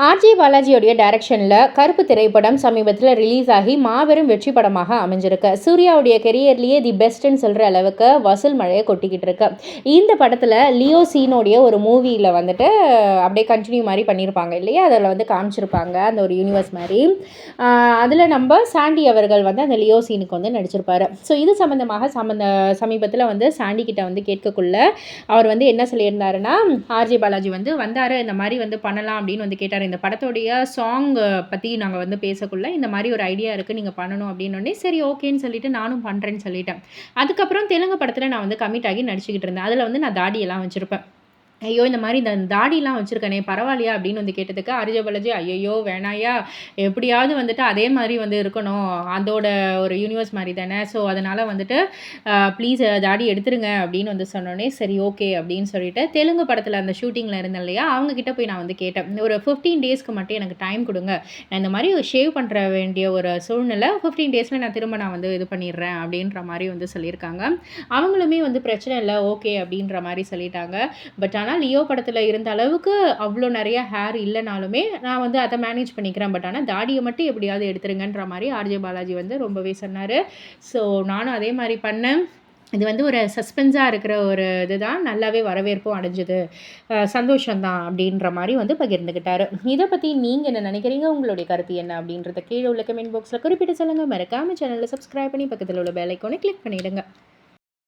RJ பாலாஜியோடைய டைரக்ஷனில் கருப்பு திரைப்படம் சமீபத்தில் ரிலீஸ் ஆகி மாபெரும் வெற்றி படமாக அமைஞ்சிருக்கு. சூர்யாவுடைய கெரியர்லேயே தி பெஸ்ட்டுன்னு சொல்கிற அளவுக்கு வசூல் மழையை கொட்டிக்கிட்டு இருக்கு. இந்த படத்தில் லியோ சீனோடைய ஒரு மூவியில் வந்துட்டு அப்படியே கண்டினியூ மாதிரி பண்ணியிருப்பாங்க இல்லையா, அதில் வந்து காமிச்சிருப்பாங்க அந்த ஒரு யூனிவர்ஸ் மாதிரி. அதில் நம்ம சாண்டி அவர்கள் வந்து அந்த லியோ சீனுக்கு வந்து நடிச்சிருப்பார். ஸோ இது சம்மந்தமாக சமீபத்தில் வந்து சாண்டி கிட்ட வந்து கேட்கக்குள்ள அவர் வந்து என்ன சொல்லியிருந்தாருன்னா, ஆர்ஜே பாலாஜி வந்து வந்தார், இந்த மாதிரி வந்து பண்ணலாம் அப்படின்னு வந்து கேட்டார். இந்த படத்தோடைய சாங் பற்றி நாங்கள் வந்து பேசக்குள்ள இந்த மாதிரி ஒரு ஐடியா இருக்குது, நீங்கள் பண்ணணும் அப்படின்னோடனே சரி ஓகேன்னு சொல்லிட்டு நானும் பண்ணுறேன்னு சொல்லிட்டேன். அதுக்கப்புறம் தெலுங்கு படத்தில் நான் வந்து கமிட் ஆகி நடிச்சுக்கிட்டு இருந்தேன். அதில் வந்து நான் தாடியெல்லாம் வச்சுருப்பேன். ஐயோ இந்த மாதிரி இந்த தாடிலாம் வச்சுருக்கனே பரவாயில்லையா அப்படின்னு வந்து கேட்டதுக்கு ஆர்ஜே பாலாஜி ஐயோ வேணாயா, எப்படியாவது வந்துட்டு அதே மாதிரி வந்து இருக்கணும், அதோட ஒரு யூனிவர்ஸ் மாதிரி தானே, ஸோ அதனால் வந்துட்டு ப்ளீஸ் தாடி எடுத்துருங்க அப்படின்னு வந்து சொன்னோடனே சரி ஓகே அப்படின்னு சொல்லிட்டு தெலுங்கு படத்தில் அந்த ஷூட்டிங்கில் இருந்தேன் இல்லையா, அவங்கக்கிட்ட போய் நான் வந்து கேட்டேன், ஒரு 15 டேஸ்க்கு மட்டும் எனக்கு டைம் கொடுங்க, நான் இந்த மாதிரி ஷேவ் பண்ணுற வேண்டிய ஒரு சூழ்நிலை 15 டேஸில் நான் திரும்ப நான் வந்து இது பண்ணிடுறேன் அப்படின்ற மாதிரி வந்து சொல்லியிருக்காங்க. அவங்களுமே வந்து பிரச்சனை இல்லை ஓகே அப்படின்ற மாதிரி சொல்லிட்டாங்க. பட் ஆனால் லியோ படத்தில் இருந்த அளவுக்கு அவ்வளோ நிறைய ஹேர் இல்லைனாலுமே நான் வந்து அதை மேனேஜ் பண்ணிக்கிறேன், பட் ஆனால் தாடியை மட்டும் எப்படியாவது எடுத்துருங்கன்ற மாதிரி ஆர்ஜே பாலாஜி வந்து ரொம்பவே சொன்னார். ஸோ நானும் அதே மாதிரி பண்ணேன். இது வந்து ஒரு சஸ்பென்ஸாக இருக்கிற ஒரு இதுதான், நல்லாவே வரவேற்பும் அடைஞ்சது, சந்தோஷம்தான் அப்படின்ற மாதிரி வந்து பகிர்ந்துக்கிட்டாரு. இதை பற்றி நீங்கள் என்ன நினைக்கிறீங்க, உங்களுடைய கருத்து என்ன அப்படின்றத கீழே உள்ள கமெண்ட் பாக்ஸில் குறிப்பிட்டு சொல்லுங்கள். மறக்காமல் சேனலில் சப்ஸ்கிரைப் பண்ணி பக்கத்தில் உள்ள பெல் ஐக்கானை கிளிக் பண்ணிவிடுங்க.